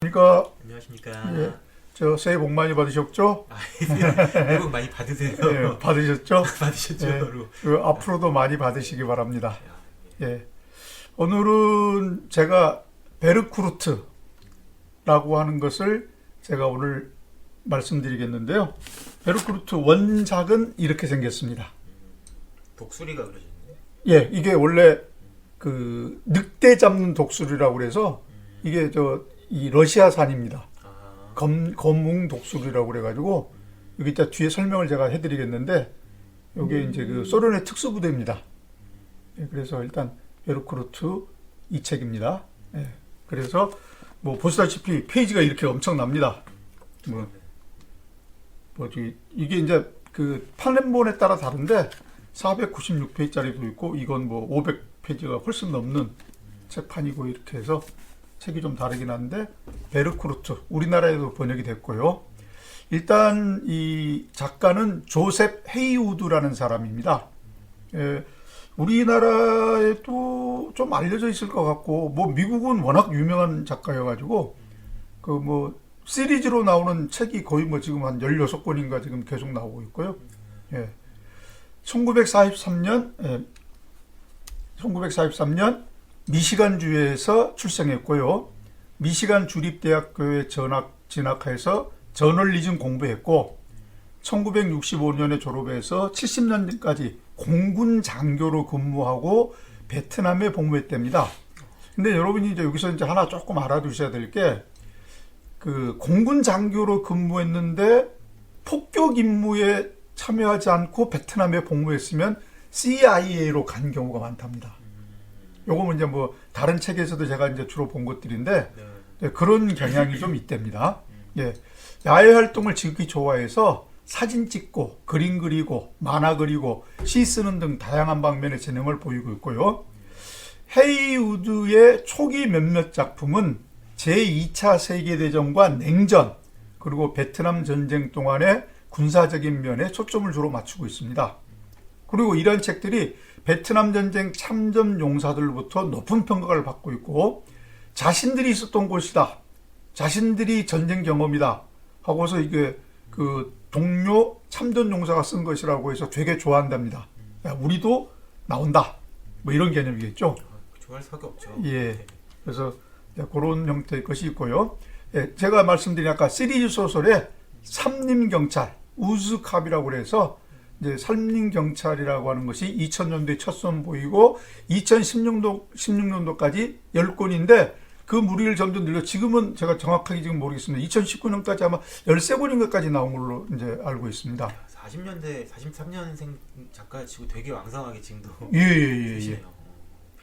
그러니까 안녕하십니까. 예, 저 새해 복 많이 받으셨죠? 새해 복 많이 받으세요. 예, 받으셨죠? 받으셨죠? 예, 앞으로도 많이 받으시기 바랍니다. 예, 오늘은 제가 베르크루트라고 하는 것을 제가 오늘 말씀드리겠는데요. 베르크루트 원작은 이렇게 생겼습니다. 독수리가 그려졌네. 예, 이게 원래 그 늑대 잡는 독수리라고 그래서 이게 이 러시아산입니다. 검웅 독수리라고 그래가지고 여기 이따 뒤에 설명을 제가 해드리겠는데 이게 이제 그 소련의 특수부대입니다. 예, 그래서 일단 베르크루트 이 책입니다. 예, 그래서 뭐 보시다시피 페이지가 이렇게 엄청납니다. 이게 이제 그 판본에 따라 다른데 496페이지짜리도 있고 이건 뭐 500페이지가 훨씬 넘는 책판이고 이렇게 해서 책이 좀 다르긴 한데 베르크루트 우리나라에도 번역이 됐고요. 일단 이 작가는 조셉 헤이우드라는 사람입니다. 예, 우리나라에도 좀 알려져 있을 것 같고 뭐 미국은 워낙 유명한 작가여가지고 그 뭐 시리즈로 나오는 책이 거의 뭐 지금 한 16권인가 지금 계속 나오고 있고요. 예. 1943년 미시간주에서 출생했고요. 미시간 주립대학교에 진학해서 저널리즘 공부했고 1965년에 졸업해서 70년까지 공군 장교로 근무하고 베트남에 복무했답니다. 근데 여러분이 이제 여기서 이제 하나 조금 알아두셔야 될 게 그 공군 장교로 근무했는데 폭격 임무에 참여하지 않고 베트남에 복무했으면 CIA로 간 경우가 많답니다. 요거는 이제 뭐 다른 책에서도 제가 이제 주로 본 것들인데 네, 그런 경향이 좀 있답니다. 예, 야외 활동을 지극히 좋아해서 사진 찍고 그림 그리고 만화 그리고 시 쓰는 등 다양한 방면의 재능을 보이고 있고요. 헤이우드의 초기 몇몇 작품은 제2차 세계대전과 냉전 그리고 베트남 전쟁 동안의 군사적인 면에 초점을 주로 맞추고 있습니다. 그리고 이런 책들이 베트남 전쟁 참전 용사들로부터 높은 평가를 받고 있고 자신들이 있었던 곳이다. 자신들이 전쟁 경험이다. 하고서 이게 그 동료 참전 용사가 쓴 것이라고 해서 되게 좋아한답니다. 야, 우리도 나온다. 뭐 이런 개념이겠죠. 좋아할 수밖에 없죠. 예. 그래서 그런 형태의 것이 있고요. 예, 제가 말씀드린 아까 시리즈 소설에 삼림경찰, 우즈캅이라고 해서 이제 삼림경찰이라고 하는 것이 2000년도에 첫 선보이고 2016년도까지 10권인데 그 무리를 점점 늘려 지금은 제가 정확하게 지금 모르겠습니다. 2019년까지 아마 13권인가까지 나온 걸로 이제 알고 있습니다. 40년대 43년생 작가 치고 되게 왕성하게 지금도 예.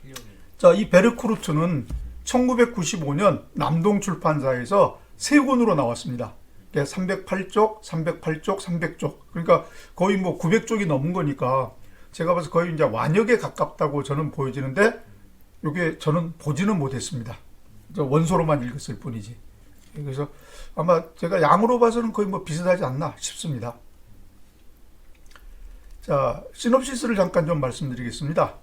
필력이. 자, 이 베르크루트는 1995년 남동 출판사에서 3권으로 나왔습니다. 308쪽, 308쪽, 300쪽. 그러니까 거의 뭐 900쪽이 넘은 거니까 제가 봐서 거의 이제 완역에 가깝다고 저는 보여지는데 이게 저는 보지는 못했습니다. 원소로만 읽었을 뿐이지. 그래서 아마 제가 양으로 봐서는 거의 뭐 비슷하지 않나 싶습니다. 자, 시놉시스를 잠깐 좀 말씀드리겠습니다.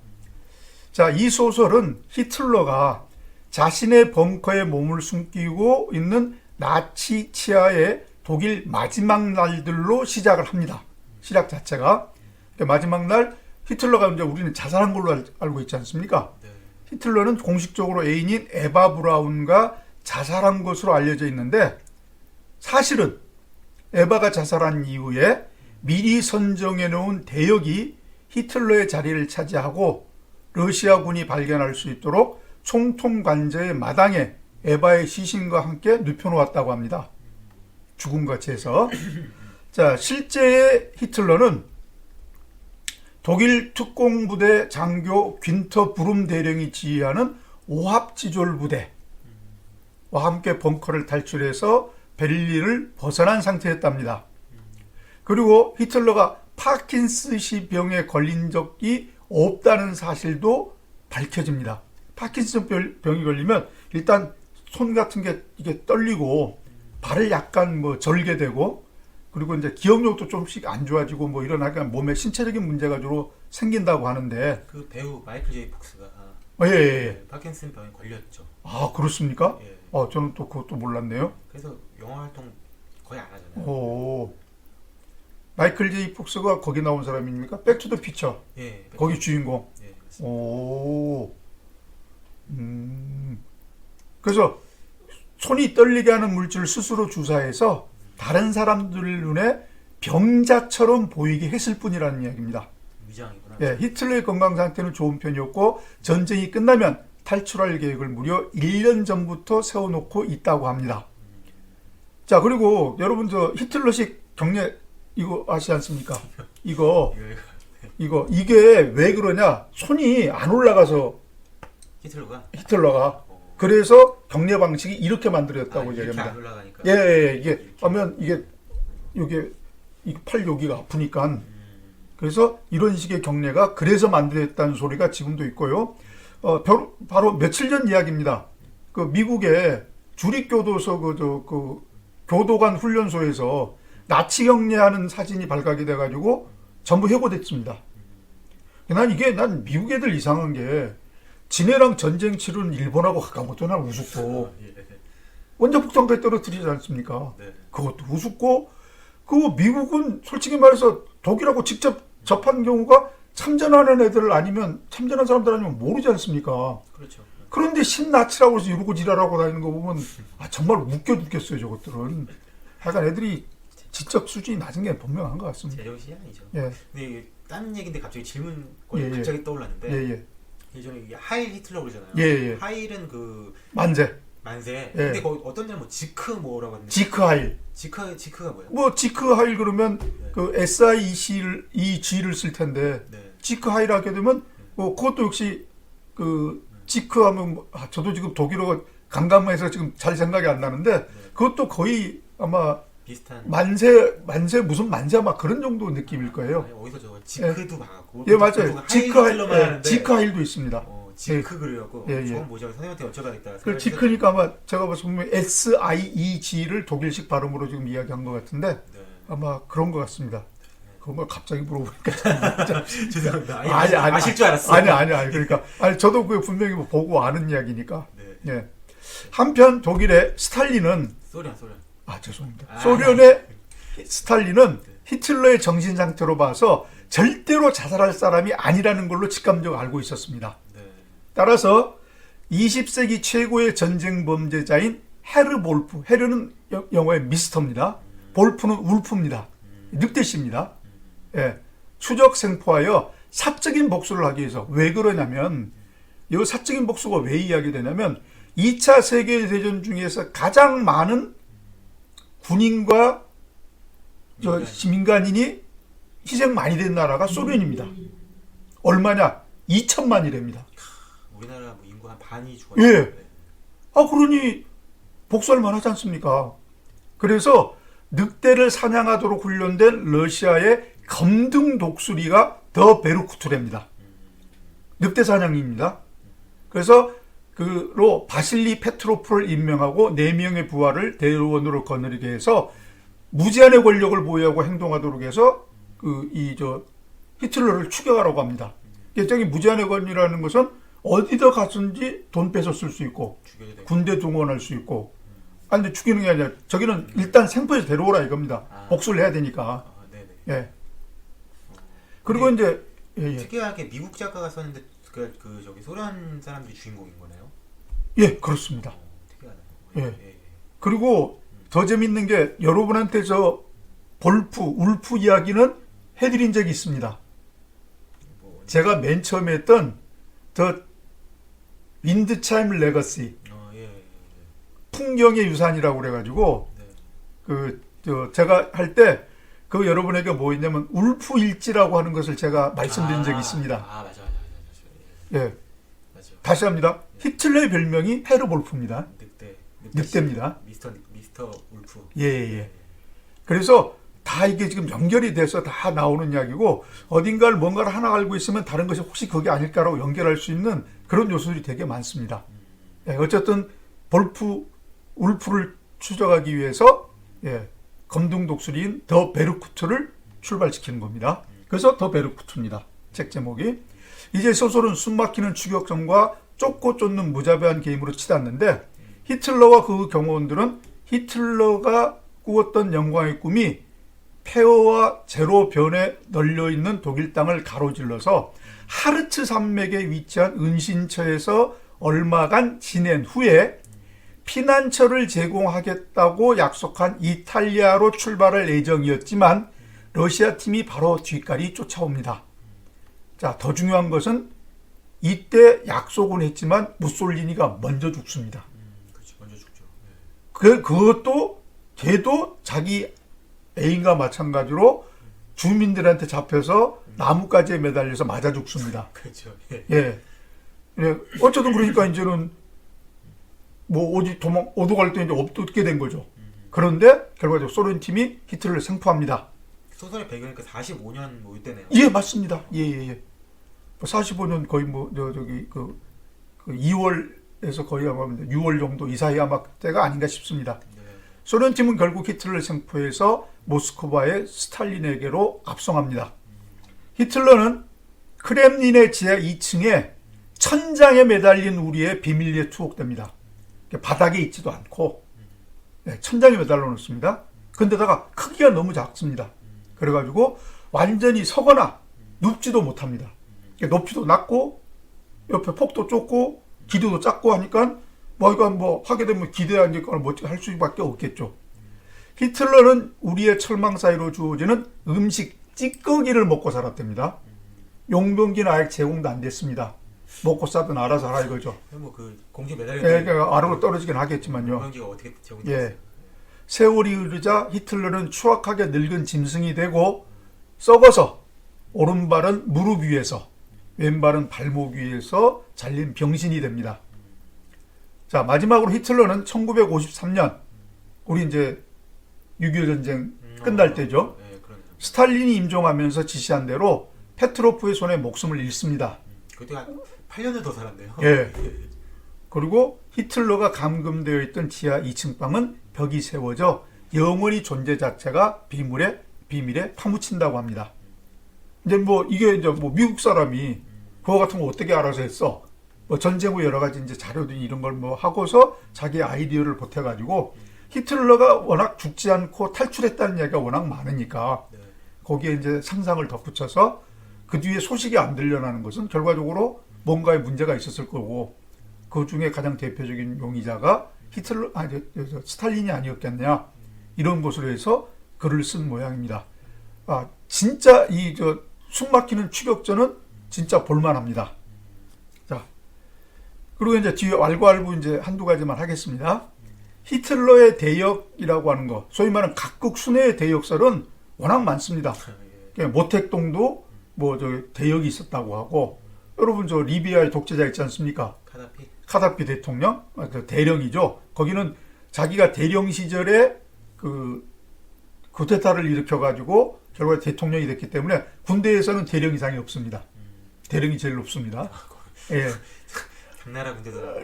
자, 이 소설은 히틀러가 자신의 벙커에 몸을 숨기고 있는 나치 치하의 독일 마지막 날들로 시작을 합니다. 시작 자체가. 마지막 날 히틀러가 이제 우리는 자살한 걸로 알고 있지 않습니까? 네. 히틀러는 공식적으로 애인인 에바 브라운과 자살한 것으로 알려져 있는데 사실은 에바가 자살한 이후에 미리 선정해 놓은 대역이 히틀러의 자리를 차지하고 러시아군이 발견할 수 있도록 총통관저의 마당에 에바의 시신과 함께 눕혀놓았다고 합니다. 죽음같이 해서. 자, 실제의 히틀러는 독일 특공부대 장교 귄터 브룸 대령이 지휘하는 오합지졸 부대와 함께 벙커를 탈출해서 베를린을 벗어난 상태였답니다. 그리고 히틀러가 파킨슨씨 병에 걸린 적이 없다는 사실도 밝혀집니다. 파킨슨 병이 걸리면 일단 손 같은 게 이게 떨리고 발을 약간 뭐 절게 되고 그리고 이제 기억력도 좀씩 안 좋아지고 뭐 이런 약간 몸에 신체적인 문제가 주로 생긴다고 하는데 그 배우 마이클 제이 폭스가 예. 파킨슨 병에 걸렸죠. 아, 그렇습니까? 예. 저는 또 그것도 몰랐네요. 그래서 영화 활동 거의 안 하잖아요. 오. 마이클 제이 폭스가 거기 나온 사람입니까? 백투더 피처. 예. 거기 주인공. 예. 맞습니다. 오. 그래서 손이 떨리게 하는 물질을 스스로 주사해서 다른 사람들 눈에 병자처럼 보이게 했을 뿐이라는 이야기입니다. 위장이구나. 예, 히틀러의 건강 상태는 좋은 편이었고 전쟁이 끝나면 탈출할 계획을 무려 1년 전부터 세워놓고 있다고 합니다. 자, 그리고 여러분 저 히틀러식 경례 이거 아시지 않습니까? 이게 왜 그러냐? 손이 안 올라가서 히틀러가 그래서 경례 방식이 이렇게 만들어졌다고 이렇게 얘기합니다. 안 올라가니까. 예, 이게 하면 이게 팔 여기가 아프니까 그래서 이런 식의 경례가 그래서 만들어졌다는 소리가 지금도 있고요. 바로 며칠 전 이야기입니다. 그 미국의 주립교도소 그 교도관 훈련소에서 나치 경례하는 사진이 발각이 돼가지고 전부 해고됐습니다. 난 미국 애들 이상한 게 지네랑 전쟁 치르는 일본하고 가까운 것도 난 우습고 원자폭탄까지 떨어뜨리지 않습니까? 네. 그것도 우습고 미국은 솔직히 말해서 독일하고 직접 접한 경우가 참전하는 애들 아니면 참전한 사람들 아니면 모르지 않습니까? 그렇죠. 그런데 신나치라고 해서 이러고 지랄하고 다니는 거 보면 정말 웃겨 죽겠어요 저것들은. 하여간 애들이 지적 수준이 낮은 게 분명한 것 같습니다. 제정신이 아니죠. 예. 근데 이게 딴 얘기인데 갑자기 질문 예, 예. 갑자기 떠올랐는데 예. 예전에 이게 하일 히틀러 그러잖아요. 예. 하일은 그 만세. 만세. 예. 근데 거기 어떤 데는 뭐 지크 뭐라고 하는데 지크하일. 지크가 뭐예요? 뭐 지크하일 그러면 그 SIEG를 쓸 텐데 네. 지크하일 하게 되면 그것도 역시 그 지크하면 저도 지금 독일어가 감감해서 지금 잘 생각이 안 나는데 그것도 거의 아마 비슷한 만세 무슨 만세 막 그런 정도 느낌일 거예요. 아니, 어디서 저 지크도 봐갖고 예, 맞아요. 지크하일 지크하일도 있습니다. 지크 그래갖고 예. 저건 뭐지? 선생님한테 여쭤봐야겠다. 그 지크니까 아마 제가 봐서 보면 SIEG를 독일식 발음으로 지금 이야기한 것 같은데 네. 아마 그런 것 같습니다. 그거 뭐 갑자기 물어보니까 죄송합니다. 아니, 아실 줄 알았어요. 아니 그러니까 저도 그 분명히 뭐 보고 아는 이야기니까. 네. 예. 한편 독일의 스탈린은 소련. 죄송합니다. 소련의 스탈린은 히틀러의 정신 상태로 봐서 절대로 자살할 사람이 아니라는 걸로 직감적으로 알고 있었습니다. 네. 따라서 20세기 최고의 전쟁 범죄자인 헤르 볼프, 헤르는 영어의 미스터입니다. 볼프는 울프입니다. 늑대씨입니다. 예, 추적 생포하여 사적인 복수를 하기 위해서. 왜 그러냐면 이 사적인 복수가 왜 이야기되냐면 2차 세계대전 중에서 가장 많은 군인과 민간인이 희생 많이 된 나라가 소련입니다. 얼마냐? 2천만이랍니다. 우리나라 뭐 인구 한 반이 죽었어요. 예. 네. 그러니 복수할 만하지 않습니까? 그래서 늑대를 사냥하도록 훈련된 러시아의 검등 독수리가 더 베르쿠트랍니다. 늑대 사냥입니다. 그래서 그로 바실리 페트로프를 임명하고 4명의 부하를 대의원으로 거느리게 해서 무제한의 권력을 보유하고 행동하도록 해서 히틀러를 추격하라고 합니다. 저기 무제한의 권이라는 것은 어디다 갔든지 돈 뺏어 쓸 수 있고 군대 동원할 수 있고. 근데 죽이는 게 아니라 저기는 일단 생포해서 데려오라 이겁니다. 복수를 해야 되니까. 네네. 예. 그리고 이제 특이하게 미국 작가가 썼는데 저기 소련 사람들이 주인공인 거네요. 예, 그렇습니다. 특이하다. 예. 그리고 더 재밌는 게 여러분한테 울프 이야기는 해드린 적이 있습니다. 제가 맨 처음에 했던 더 윈드차임 레거시 풍경의 유산이라고 그래가지고 제가 할 때 여러분에게 뭐 있냐면 울프 일지라고 하는 것을 제가 말씀드린 적이 있습니다. 맞아. 예. 다시 합니다. 히틀러의 별명이 헤르볼프입니다. 늑대입니다. 미스터 울프. 예. 그래서 다 이게 지금 연결이 돼서 다 나오는 이야기고 어딘가를 뭔가를 하나 알고 있으면 다른 것이 혹시 그게 아닐까라고 연결할 수 있는 그런 요소들이 되게 많습니다. 예, 어쨌든 울프를 추적하기 위해서 검둥 독수리인 더 베르쿠트를 출발시키는 겁니다. 그래서 더 베르쿠트입니다. 책 제목이. 이제 소설은 숨막히는 추격전과 쫓고 쫓는 무자비한 게임으로 치닫는데 히틀러와 그 경호원들은 히틀러가 꾸었던 영광의 꿈이 폐허와 제로 변에 널려있는 독일 땅을 가로질러서 하르츠 산맥에 위치한 은신처에서 얼마간 지낸 후에 피난처를 제공하겠다고 약속한 이탈리아로 출발할 예정이었지만 러시아 팀이 바로 뒷갈이 쫓아옵니다. 자, 더 중요한 것은 이때 약속은 했지만 무솔리니가 먼저 죽습니다. 그렇죠. 먼저 죽죠. 그것도 걔도 자기 애인과 마찬가지로 주민들한테 잡혀서 나뭇가지에 매달려서 맞아 죽습니다. 그렇죠. 예. 예. 어쨌든 그러니까 이제는 뭐 어디 오도갈 때 이제 없게 된 거죠. 그런데 결과적으로 소련 팀이 히틀러를 생포합니다. 소설의 배경이 45년 뭐 이때네요. 예, 맞습니다. 예. 45년 거의 저기 2월에서 거의 아마 6월 정도 이 사이 아마 때가 아닌가 싶습니다. 네. 소련 팀은 결국 히틀러를 생포해서 모스크바의 스탈린에게로 압송합니다. 히틀러는 크렘린의 지하 2층에 천장에 매달린 우리의 비밀리에 투옥됩니다. 바닥에 있지도 않고 천장에 매달려 놓습니다. 근데다가 크기가 너무 작습니다. 그래가지고 완전히 서거나 눕지도 못합니다. 높이도 낮고 옆에 폭도 좁고 기도도 작고 하니까 이거 하게 되면 기대한 게 할 수밖에 없겠죠. 히틀러는 우리의 철망 사이로 주어지는 음식 찌꺼기를 먹고 살았답니다. 용병기는 아예 제공도 안 됐습니다. 먹고 싸든 알아서 하라 이거죠. 뭐 공중에 매달려 그러니까 아래로 떨어지긴 하겠지만요. 용병기가 어떻게 제공됐어요? 예. 세월이 흐르자 히틀러는 추악하게 늙은 짐승이 되고 썩어서 오른발은 무릎 위에서 왼발은 발목 위에서 잘린 병신이 됩니다. 자, 마지막으로 히틀러는 1953년 우리 이제 6.25 전쟁 끝날 때죠. 스탈린이 임종하면서 지시한 대로 페트로프의 손에 목숨을 잃습니다. 그때 한 8년을 더 살았네요. 예. 그리고 히틀러가 감금되어 있던 지하 2층 방은 벽이 세워져 영원히 존재 자체가 비밀에 파묻힌다고 합니다. 이제 이게 미국 사람이 그거 같은 거 어떻게 알아서 했어? 전쟁 후 여러 가지 이제 자료들 이런 걸 하고서 자기 아이디어를 보태가지고 히틀러가 워낙 죽지 않고 탈출했다는 이야기가 워낙 많으니까 거기에 이제 상상을 덧붙여서 그 뒤에 소식이 안 들려나는 것은 결과적으로 뭔가에 문제가 있었을 거고 그 중에 가장 대표적인 용의자가 스탈린이 아니었겠냐 이런 것으로 해서 글을 쓴 모양입니다. 아, 진짜 숨막히는 추격전은 진짜 볼만합니다. 자, 그리고 이제 뒤에 알고알고 이제 한두 가지만 하겠습니다. 히틀러의 대역이라고 하는 거, 소위 말하는 각국 순회의 대역설은 워낙 많습니다. 모택동도 대역이 있었다고 하고, 여러분 리비아의 독재자 있지 않습니까? 카다피 대통령, 대령이죠. 거기는 자기가 대령 시절에 쿠데타를 일으켜가지고 결국에 대통령이 됐기 때문에 군대에서는 대령 이상이 없습니다. 대령이 제일 높습니다. 예. 당나라 군대도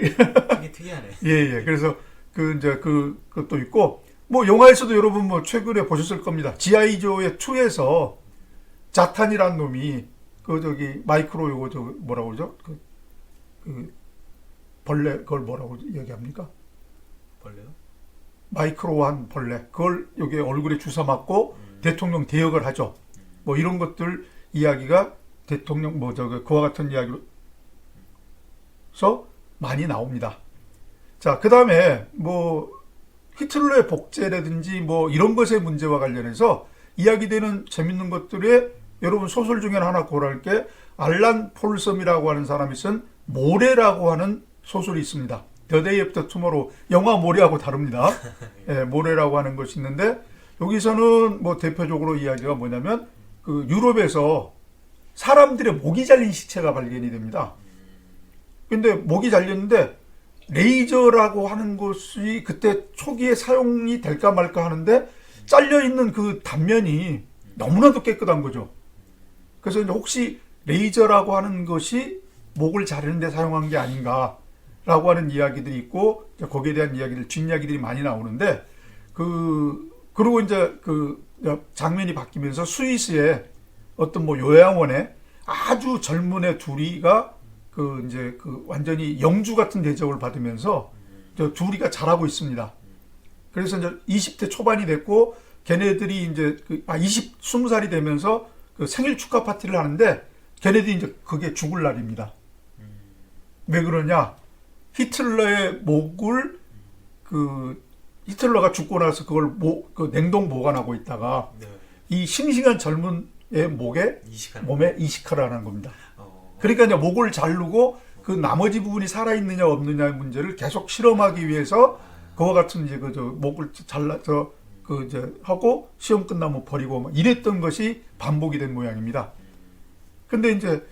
특이하네. 예. 그래서 그것도 있고, 영화에서도 여러분 최근에 보셨을 겁니다. G.I. 조의 2에서 자탄이라는 놈이 마이크로 뭐라고 그러죠? 벌레 그걸 뭐라고 얘기합니까? 벌레요? 마이크로한 벌레 그걸 여기 얼굴에 주사 맞고 대통령 대역을 하죠. 이런 것들 이야기가 대통령 그와 같은 이야기로서 많이 나옵니다. 자, 그 다음에 히틀러의 복제라든지 이런 것의 문제와 관련해서 이야기되는 재밌는 것들에 여러분 소설 중에 하나 고랄 게 알란 폴섬이라고 하는 사람이 쓴 모래라고 하는 소설이 있습니다. The Day After Tomorrow, 영화 모래하고 다릅니다. 예, 모래라고 하는 것이 있는데 여기서는 대표적으로 이야기가 뭐냐면 유럽에서 사람들의 목이 잘린 시체가 발견이 됩니다. 근데 목이 잘렸는데 레이저라고 하는 것이 그때 초기에 사용이 될까 말까 하는데 잘려있는 그 단면이 너무나도 깨끗한 거죠. 그래서 이제 혹시 레이저라고 하는 것이 목을 자르는 데 사용한 게 아닌가라고 하는 이야기들이 있고 거기에 대한 뒷이야기들이 많이 나오는데 그리고 이제 장면이 바뀌면서 스위스의 어떤 요양원에 아주 젊은 애 둘이가 완전히 영주 같은 대접을 받으면서 저 둘이가 잘하고 있습니다. 그래서 이제 20대 초반이 됐고 걔네들이 이제 20살이 되면서 그 생일 축하 파티를 하는데 걔네들이 이제 그게 죽을 날입니다. 왜 그러냐? 히틀러의 목을 히틀러가 죽고 나서 그걸 그 냉동 보관하고 있다가 네. 이 싱싱한 젊은 애 목에 이식하는 몸에 이식하라 하는 겁니다. 어. 그러니까 이제 목을 자르고 그 나머지 부분이 살아있느냐 없느냐의 문제를 계속 실험하기 위해서 그와 같은 이제 그 저 목을 잘라서 그 이제 하고 시험 끝나면 버리고 막 이랬던 것이 반복이 된 모양입니다. 근데 이제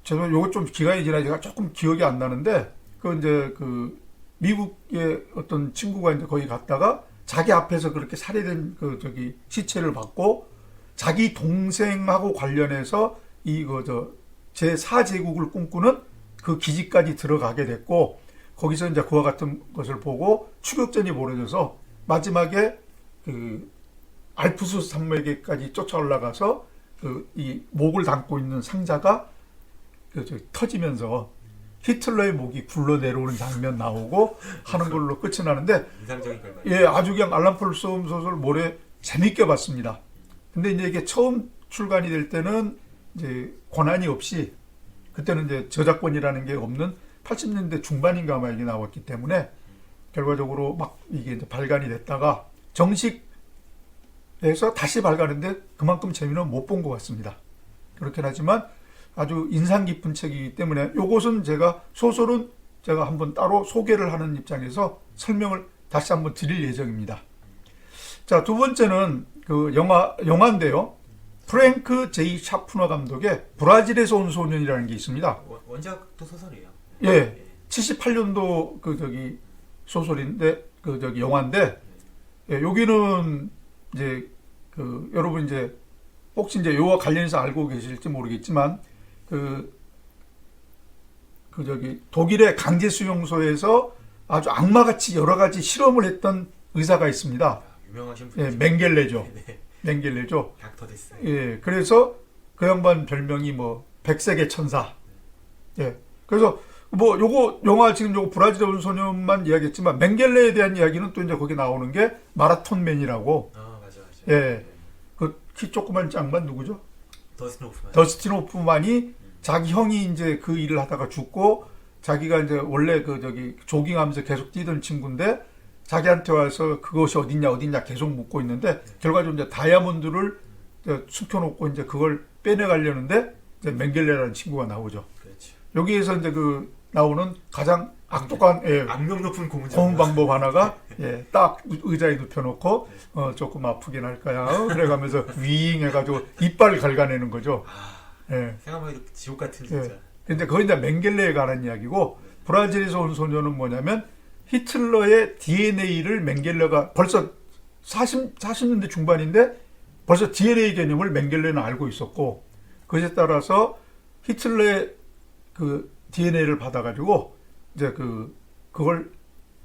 제가 요거 좀 기간이 지나 제가 조금 기억이 안 나는데 그 이제 그 미국의 어떤 친구가 이제 거기 갔다가 자기 앞에서 그렇게 살해된 그 저기 시체를 봤고 자기 동생하고 관련해서 제4제국을 꿈꾸는 그 기지까지 들어가게 됐고 거기서 이제 그와 같은 것을 보고 추격전이 벌어져서 마지막에 그 알프스 산맥에까지 쫓아 올라가서 그 이 목을 담고 있는 상자가 터지면서 히틀러의 목이 굴러 내려오는 장면 나오고 하는 걸로 끝이 나는데 인상적인 결말. 예, 아주 그냥 알란 폴 솜 소설 모래 재밌게 봤습니다. 근데 이제 이게 처음 출간이 될 때는 이제 권한이 없이 그때는 이제 저작권이라는 게 없는 80년대 중반인가 아마 이게 나왔기 때문에 결과적으로 막 이게 이제 발간이 됐다가 정식에서 다시 발간했는데 그만큼 재미는 못 본 것 같습니다. 그렇긴 하지만 아주 인상 깊은 책이기 때문에 요것은 소설은 제가 한번 따로 소개를 하는 입장에서 설명을 다시 한번 드릴 예정입니다. 자, 두 번째는 그 영화인데요. 프랭크 제이 샤프너 감독의 브라질에서 온 소년이라는 게 있습니다. 원작도 소설이에요. 예. 78년도 소설인데 영화인데 예, 여기는 이제 여러분 이제 혹시 이제 요와 관련해서 알고 계실지 모르겠지만 독일의 강제 수용소에서 아주 악마같이 여러 가지 실험을 했던 의사가 있습니다. 유명하신 예, 분이죠. 맹겔레죠. 네. 맹겔레죠. 닥터 데스. 예, 그래서 그 양반 별명이 뭐 백색의 천사. 예, 그래서 뭐 요거 영화 지금 요거 브라질에 온 소년만 이야기했지만 맹겔레에 대한 이야기는 또 이제 거기 나오는 게 마라톤맨이라고. 아 맞아. 예, 그 키 조그만 짱만 누구죠? 더스틴 호프만. 더스틴 호프만이 자기 형이 이제 그 일을 하다가 죽고 자기가 이제 원래 조깅하면서 계속 뛰던 친구인데 자기한테 와서 그것이 어딨냐 계속 묻고 있는데 결과적으로 이제 다이아몬드를 이제 숨겨놓고 이제 그걸 빼내가려는데 이제 맹겔레라는 친구가 나오죠. 그렇죠. 여기에서 이제 나오는 가장 악독한 악명 높은 고문 방법 하나가 딱 의자에 눕혀놓고 조금 아프긴 할까요? 그래가면서 윙 해가지고 이빨 갉아내는 거죠. 생각만 해도 지옥 같은 진짜. 근데 그건 이제 맹겔레에 관한 이야기고 브라질에서 온 소녀는 뭐냐면 히틀러의 DNA를 맹겔레가 벌써 40년대 중반인데 벌써 DNA 개념을 맹겔레는 알고 있었고 그것에 따라서 히틀러의 그 DNA를 받아가지고 이제 그걸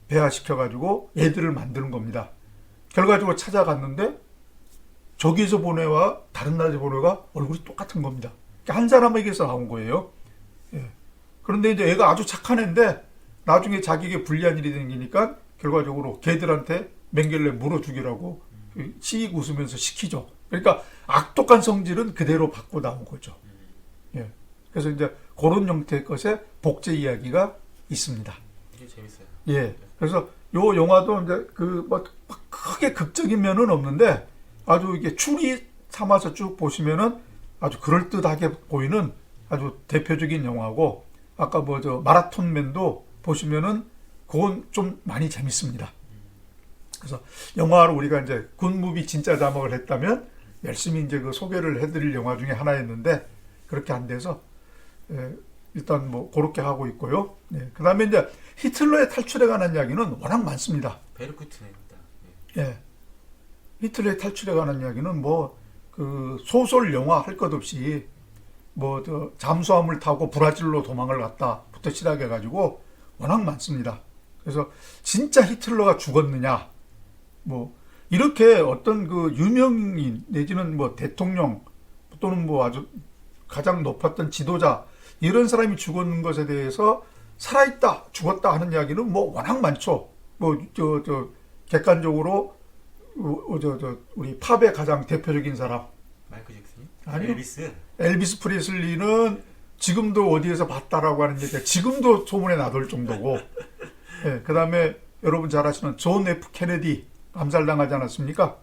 배합시켜가지고 애들을 만드는 겁니다. 결과적으로 찾아갔는데 저기에서 본 애와 다른 나라에서 본 애가 얼굴이 똑같은 겁니다. 한 사람에게서 나온 거예요. 예. 그런데 이제 애가 아주 착한 애인데 나중에 자기에게 불리한 일이 생기니까 결과적으로 걔들한테 맹겔레 물어 죽이라고 씩 웃으면서 시키죠. 그러니까 악독한 성질은 그대로 받고 나온 거죠. 예. 그래서 이제 그런 형태의 것의 복제 이야기가 있습니다. 이게 재밌어요. 예. 그래서 요 영화도 이제 크게 극적인 면은 없는데 아주 이게 추리 삼아서 쭉 보시면은 아주 그럴듯하게 보이는 아주 대표적인 영화고 아까 마라톤맨도 보시면은 그건 좀 많이 재밌습니다. 그래서 영화를 우리가 이제 굿무비 진짜 자막을 했다면 열심히 이제 소개를 해드릴 영화 중에 하나였는데 그렇게 안 돼서 일단 뭐 그렇게 하고 있고요. 그 다음에 이제 히틀러의 탈출에 관한 이야기는 워낙 많습니다. 베르쿠트네요. 히틀러의 탈출에 관한 이야기는 소설 영화 할 것 없이 잠수함을 타고 브라질로 도망을 갔다부터 시작해가지고 워낙 많습니다. 그래서 진짜 히틀러가 죽었느냐 이렇게 어떤 유명인 내지는 대통령 또는 아주 가장 높았던 지도자 이런 사람이 죽었는 것에 대해서 살아있다, 죽었다 하는 이야기는 뭐 워낙 많죠. 뭐 저 객관적으로 우리 팝의 가장 대표적인 사람 마이클 잭슨이? 아니요. 엘비스. 엘비스 프레슬리는 지금도 어디에서 봤다라고 하는 얘기가 지금도 소문에 나돌 정도고, 예, 그 다음에 여러분 잘 아시는 존 F 케네디 암살당하지 않았습니까?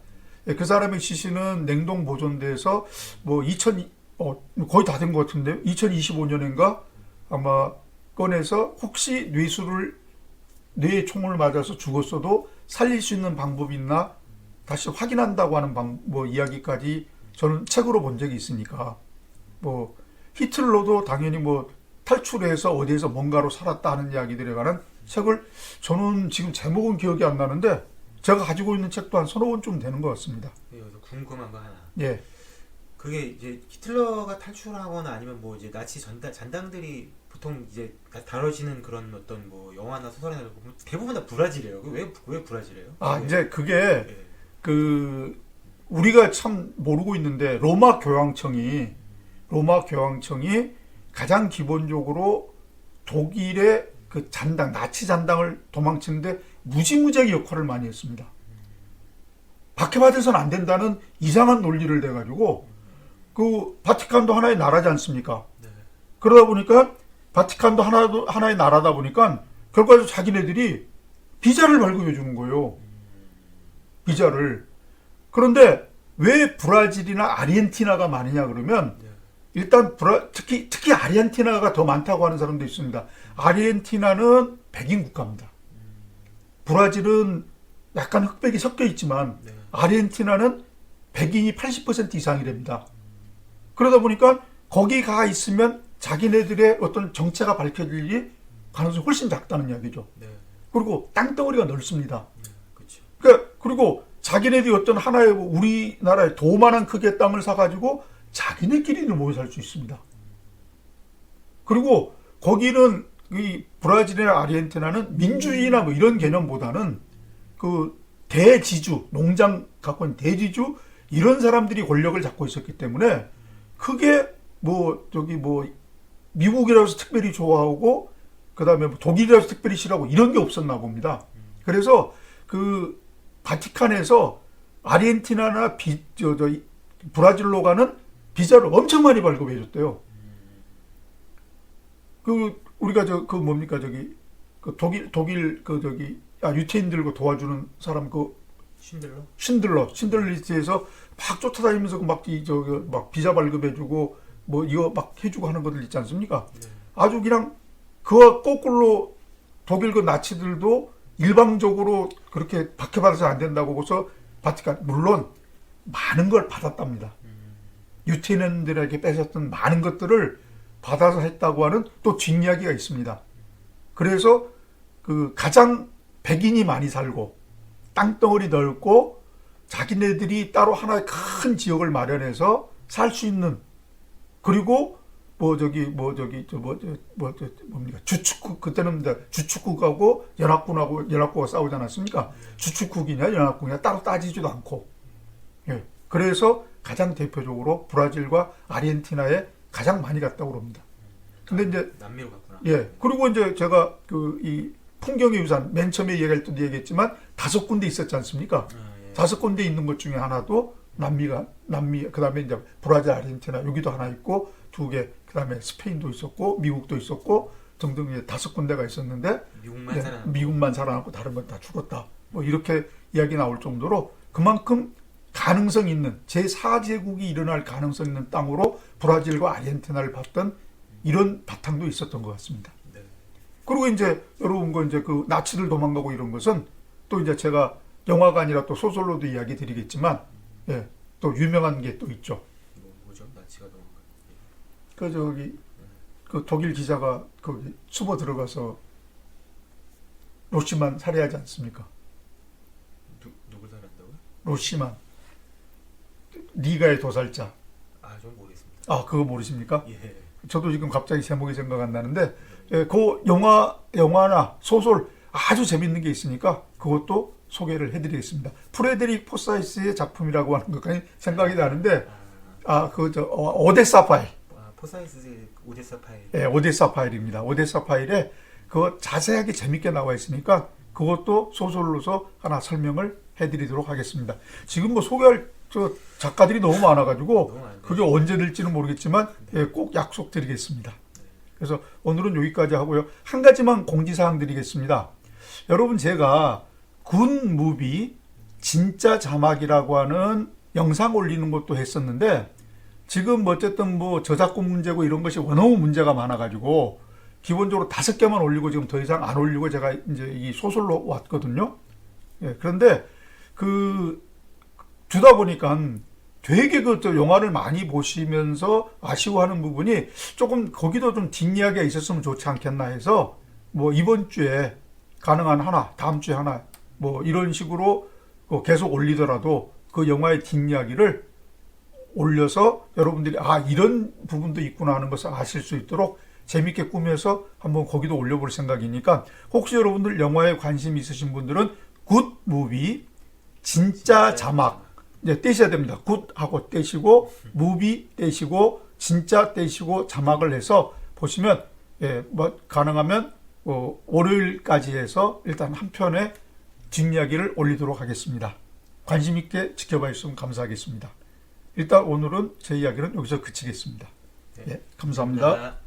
예, 그 사람의 시신은 냉동 보존돼서 뭐 거의 다 된 것 같은데요. 2025년인가 아마 꺼내서 혹시 뇌에 총을 맞아서 죽었어도 살릴 수 있는 방법이 있나 다시 확인한다고 하는 이야기까지 저는 책으로 본 적이 있으니까, 뭐 히틀러도 당연히 뭐 탈출해서 어디에서 뭔가로 살았다 하는 이야기들에 관한 책을 저는 지금 제목은 기억이 안 나는데 제가 가지고 있는 책도 한 서너 권쯤 되는 것 같습니다. 여기서 궁금한 거 하나. 예. 그게 이제 히틀러가 탈출하거나 아니면 뭐 이제 나치 잔당들이 보통 이제 다뤄지는 그런 어떤 뭐 영화나 소설이나 보면 대부분 다 브라질이에요. 왜 브라질이에요? 아, 왜? 이제 그게 예. 그 우리가 참 모르고 있는데 로마 교황청이 가장 기본적으로 독일의 그 잔당, 나치 잔당을 도망치는데 무지무지하게 역할을 많이 했습니다. 박해받아서는 안 된다는 이상한 논리를 대가지고 그 바티칸도 하나의 나라지 않습니까? 네. 그러다 보니까 바티칸도 하나의 나라다 보니까 결과적으로 자기네들이 비자를 발급해 주는 거예요. 비자를. 그런데 왜 브라질이나 아르헨티나가 많으냐 그러면 네. 일단 특히 아르헨티나가 더 많다고 하는 사람도 있습니다. 아르헨티나는 백인 국가입니다. 브라질은 약간 흑백이 섞여 있지만 네. 아르헨티나는 백인이 80% 이상이랍니다. 그러다 보니까 거기 가 있으면 자기네들의 어떤 정체가 밝혀질 가능성이 훨씬 작다는 이야기죠. 네. 그리고 땅덩어리가 넓습니다. 네. 그렇죠. 그리고 자기네들이 어떤 하나의 우리나라의 도만한 크기의 땅을 사가지고 자기네끼리는 모여 살 수 있습니다. 그리고 거기는 이 브라질이나 아르헨티나는 민주주의나 뭐 이런 개념보다는 그 대지주, 농장 갖고 있는 대지주 이런 사람들이 권력을 잡고 있었기 때문에 크게 미국이라서 특별히 좋아하고 그다음에 독일이라서 특별히 싫어하고 이런 게 없었나 봅니다. 그래서 그 바티칸에서 아르헨티나나 브라질로 가는 비자를 엄청 많이 발급해 줬대요. 우리가 독일 유태인 들고 도와주는 사람 신들러 리스트에서 막 쫓아다니면서 막 비자 발급해주고 뭐 이거 막 해주고 하는 것들 있지 않습니까? 네. 아주 그냥 그와 거꾸로 독일 그 나치들도 일방적으로 그렇게 박해받아서 안 된다고 해서 바티칸 물론 많은 걸 받았답니다. 유태인들에게 뺏었던 많은 것들을 받아서 했다고 하는 또 뒷이야기가 있습니다. 그래서 그 가장 백인이 많이 살고 땅덩어리 넓고 자기네들이 따로 하나의 큰 지역을 마련해서 살 수 있는, 그리고 주축국, 그때는 주축국하고 연합군가 싸우지 않았습니까? 주축국이냐 연합국이냐 따로 따지지도 않고, 예. 그래서 가장 대표적으로 브라질과 아르헨티나에 가장 많이 갔다고 그럽니다. 근데 이제 남미로 갔구나. 예. 그리고 이제 제가 이 풍경의 유산 맨 처음에 얘기할 때도 얘기했지만 5군데 있었지 않습니까? 예. 5군데 있는 것 중에 하나도 남미, 그다음에 이제 브라질, 아르헨티나 여기도 하나 있고 2개, 그다음에 스페인도 있었고 미국도 있었고 등등 이제 5군데가 있었는데 미국만 살아남고 다른 건 다 죽었다. 뭐 이렇게 이야기 나올 정도로 그만큼 가능성 있는 제4제국이 일어날 가능성 있는 땅으로 브라질과 아르헨티나를 봤던 이런 바탕도 있었던 것 같습니다. 네. 그리고 이제 여러분 그 나치들 도망가고 이런 것은 또 이제 제가 영화가 아니라 또 소설로도 이야기 드리겠지만, 예, 또 유명한 게 또 있죠. 뭐죠? 나치가 그 도망가. 독일 기자가 거기 숨어 들어가서 로시만 살해하지 않습니까? 누굴 살해한다고요? 로시만, 니가의 도살자. 전 모르겠습니다. 아, 그거 모르십니까? 예. 저도 지금 갑자기 제목이 생각 안 나는데, 예, 그 영화나 소설 아주 재밌는 게 있으니까 그것도 소개를 해드리겠습니다. 프레데릭 포사이스의 작품이라고 하는 것까지 생각이 나는데, 오데사 파일. 포사이스의 오데사 파일. 예, 오데사 파일입니다. 오데사 파일에 그거 자세하게 재밌게 나와 있으니까 그것도 소설로서 하나 설명을 해드리도록 하겠습니다. 지금 뭐 소개할 저 작가들이 너무 많아가지고 너무 많은데. 그게 언제 될지는 모르겠지만 예, 꼭 약속드리겠습니다. 그래서 오늘은 여기까지 하고요. 한 가지만 공지사항 드리겠습니다. 여러분 제가 군 무비 진짜 자막이라고 하는 영상 올리는 것도 했었는데 지금 뭐 어쨌든 뭐 저작권 문제고 이런 것이 너무 문제가 많아가지고 기본적으로 5개만 올리고 지금 더 이상 안 올리고 제가 이제 이 소설로 왔거든요. 예, 그런데 그 주다 보니까 되게 그 영화를 많이 보시면서 아쉬워하는 부분이 조금 거기도 좀 뒷이야기가 있었으면 좋지 않겠나 해서 뭐 이번 주에 가능한 하나, 다음 주에 하나 뭐 이런 식으로 계속 올리더라도 그 영화의 뒷이야기를 올려서 여러분들이 아 이런 부분도 있구나 하는 것을 아실 수 있도록 재밌게 꾸며서 한번 거기도 올려볼 생각이니까 혹시 여러분들 영화에 관심 있으신 분들은 굿 무비 진짜 자막 이제 떼셔야 됩니다. 굿 하고 떼시고 무비 떼시고 진짜 떼시고 자막을 해서 보시면 예, 뭐 가능하면 월요일까지 해서 일단 한 편의 뒷이야기를 올리도록 하겠습니다. 관심 있게 지켜봐 주시면 감사하겠습니다. 일단 오늘은 제 이야기는 여기서 그치겠습니다. 예, 감사합니다.